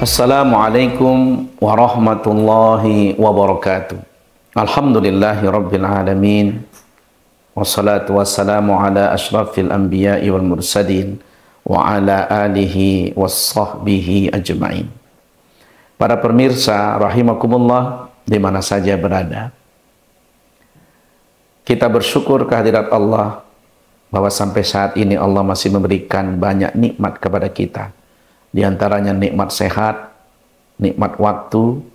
Assalamualaikum warahmatullahi wabarakatuh. Alhamdulillahi rabbil alamin. Wassalatu wassalamu ala ashrafil anbiya'i wal mursalin wa ala alihi wassahbihi ajma'in. Para pemirsa rahimakumullah di mana saja berada, kita bersyukur kehadirat Allah bahwa sampai saat ini Allah masih memberikan banyak nikmat kepada kita. Di antaranya nikmat sehat, nikmat waktu,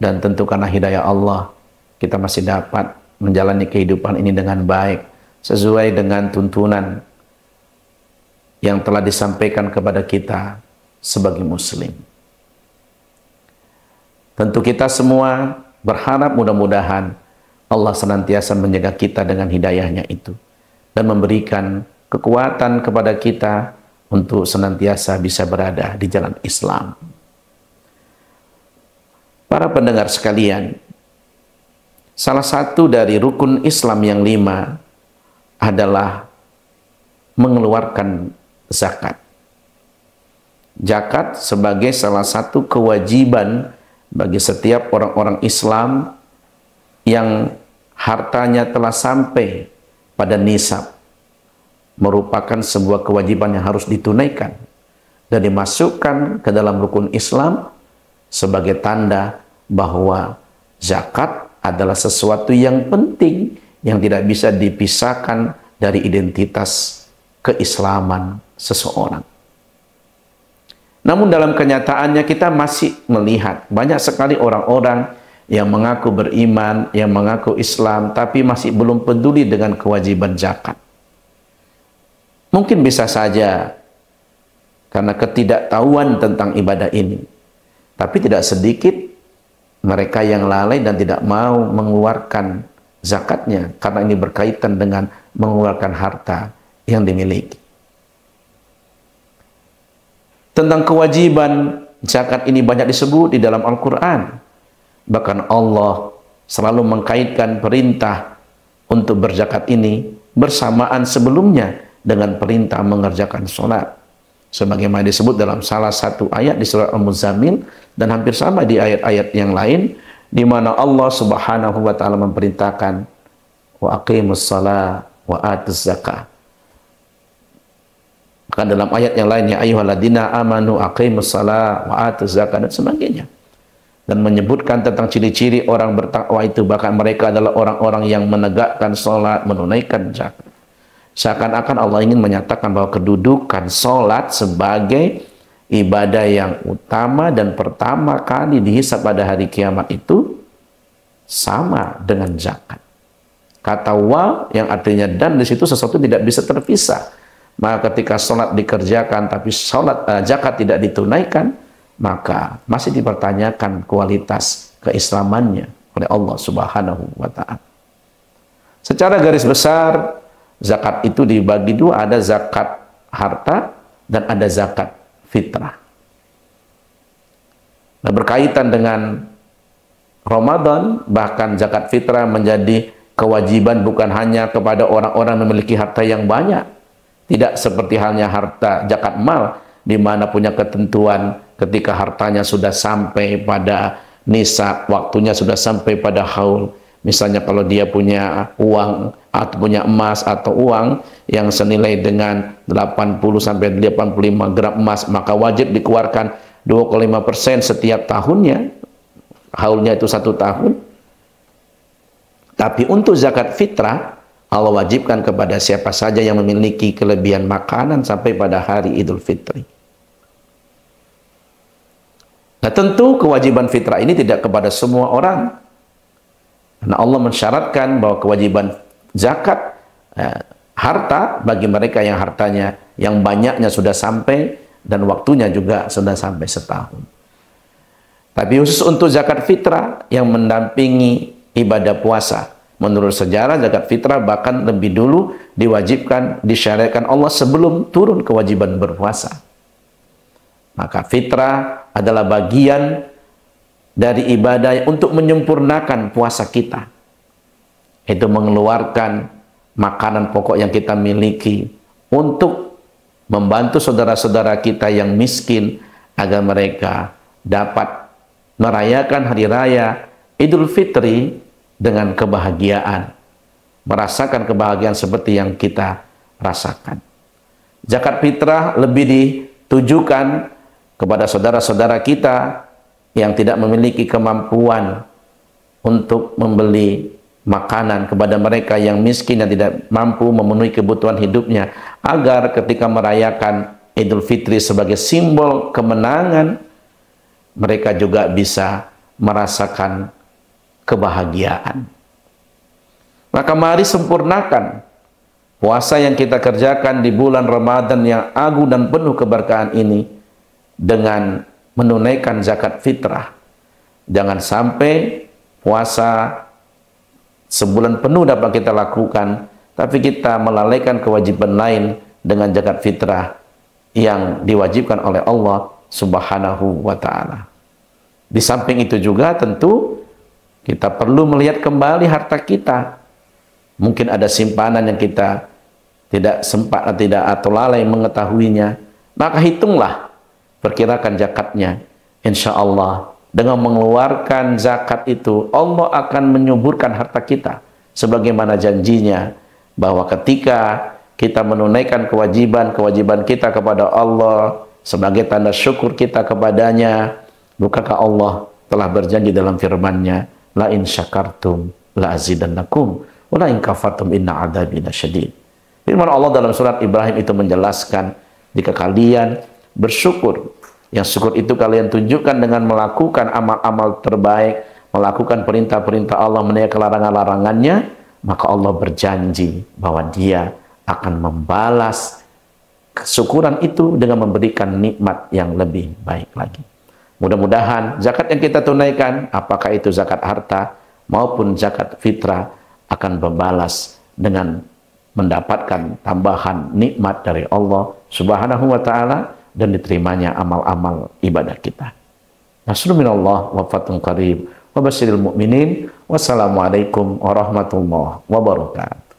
dan tentu karena hidayah Allah kita masih dapat menjalani kehidupan ini dengan baik sesuai dengan tuntunan yang telah disampaikan kepada kita sebagai muslim. Tentu kita semua berharap mudah-mudahan Allah senantiasa menjaga kita dengan hidayahnya itu dan memberikan kekuatan kepada kita untuk senantiasa bisa berada di jalan Islam. Para pendengar sekalian, salah satu dari rukun Islam yang 5 adalah mengeluarkan zakat. Zakat sebagai salah satu kewajiban bagi setiap orang-orang Islam yang hartanya telah sampai pada nisab, merupakan sebuah kewajiban yang harus ditunaikan dan dimasukkan ke dalam rukun Islam sebagai tanda bahwa zakat adalah sesuatu yang penting yang tidak bisa dipisahkan dari identitas keislaman seseorang. Namun dalam kenyataannya kita masih melihat banyak sekali orang-orang yang mengaku beriman, yang mengaku Islam, tapi masih belum peduli dengan kewajiban zakat. Mungkin bisa saja karena ketidaktahuan tentang ibadah ini. Tapi tidak sedikit mereka yang lalai dan tidak mau mengeluarkan zakatnya karena ini berkaitan dengan mengeluarkan harta yang dimiliki. Tentang kewajiban zakat ini banyak disebut di dalam Al-Quran. Bahkan Allah selalu mengkaitkan perintah untuk berzakat ini bersamaan sebelumnya dengan perintah mengerjakan sholat, sebagaimana disebut dalam salah satu ayat di surat Al-Muzammil dan hampir sama di ayat-ayat yang lain di mana Allah Subhanahu wa taala memerintahkan wa aqimus shalah wa atuz zakah. Bahkan dalam ayat yang lain ya ayyuhalladzina amanu aqimus shalah wa atuz zakah dan sebagainya. Dan menyebutkan tentang ciri-ciri orang bertakwa itu, bahkan mereka adalah orang-orang yang menegakkan sholat, menunaikan zakat. Seakan-akan Allah ingin menyatakan bahwa kedudukan sholat sebagai ibadah yang utama dan pertama kali dihisab pada hari kiamat itu sama dengan zakat. Kata wa yang artinya dan di situ sesuatu tidak bisa terpisah. Maka ketika sholat dikerjakan tapi zakat tidak ditunaikan, maka masih dipertanyakan kualitas keislamannya oleh Allah Subhanahu wa taala. Secara garis besar zakat itu dibagi dua, ada zakat harta dan ada zakat fitrah. Nah, berkaitan dengan Ramadan, bahkan zakat fitrah menjadi kewajiban bukan hanya kepada orang-orang yang memiliki harta yang banyak. Tidak seperti halnya harta zakat mal, di mana punya ketentuan ketika hartanya sudah sampai pada nisab, waktunya sudah sampai pada haul. Misalnya kalau dia punya uang atau punya emas atau uang yang senilai dengan 80 sampai 85 gram emas, maka wajib dikeluarkan 25% setiap tahunnya. Haulnya itu 1 tahun. Tapi untuk zakat fitrah Allah wajibkan kepada siapa saja yang memiliki kelebihan makanan sampai pada hari Idul Fitri. Nah, tentu kewajiban fitrah ini tidak kepada semua orang. Karena Allah mensyaratkan bahwa kewajiban zakat harta bagi mereka yang hartanya yang banyaknya sudah sampai dan waktunya juga sudah sampai setahun. Tapi khusus untuk zakat fitrah yang mendampingi ibadah puasa, menurut sejarah zakat fitrah bahkan lebih dulu diwajibkan, disyariatkan Allah sebelum turun kewajiban berpuasa. Maka fitrah adalah bagian dari ibadah untuk menyempurnakan puasa kita. Itu mengeluarkan makanan pokok yang kita miliki untuk membantu saudara-saudara kita yang miskin agar mereka dapat merayakan hari raya Idul Fitri dengan kebahagiaan, merasakan kebahagiaan seperti yang kita rasakan. Zakat fitrah lebih ditujukan kepada saudara-saudara kita yang tidak memiliki kemampuan untuk membeli makanan, kepada mereka yang miskin dan tidak mampu memenuhi kebutuhan hidupnya, agar ketika merayakan Idul Fitri sebagai simbol kemenangan, mereka juga bisa merasakan kebahagiaan. Maka mari sempurnakan puasa yang kita kerjakan di bulan Ramadan yang agung dan penuh keberkahan ini dengan menunaikan zakat fitrah. Jangan sampai puasa sebulan penuh dapat kita lakukan, tapi kita melalaikan kewajiban lain dengan zakat fitrah yang diwajibkan oleh Allah Subhanahu wa ta'ala. Di samping itu juga tentu kita perlu melihat kembali harta kita. Mungkin ada simpanan yang kita tidak sempat atau lalai mengetahuinya, maka hitunglah, perkirakan zakatnya. Insya Allah dengan mengeluarkan zakat itu, Allah akan menyuburkan harta kita, sebagaimana janjinya bahwa ketika kita menunaikan kewajiban kita kepada Allah sebagai tanda syukur kita kepadanya, bukankah Allah telah berjanji dalam firman-Nya, la in syakartum la azidannakum wa la in kafartum inna adzabi lasyadid. Firman Allah dalam surat Ibrahim itu menjelaskan, jika kalian bersyukur, yang syukur itu kalian tunjukkan dengan melakukan amal-amal terbaik, melakukan perintah-perintah Allah, meninggalkan larangan-larangannya, maka Allah berjanji bahwa Dia akan membalas kesyukuran itu dengan memberikan nikmat yang lebih baik lagi. Mudah-mudahan zakat yang kita tunaikan, apakah itu zakat harta maupun zakat fitrah, akan membalas dengan mendapatkan tambahan nikmat dari Allah Subhanahu wa ta'ala, dan diterimanya amal-amal ibadah kita. Nasrun minallah wa fathun qarib wa basyiril mu'minin. Wassalamualaikum warahmatullahi wabarakatuh.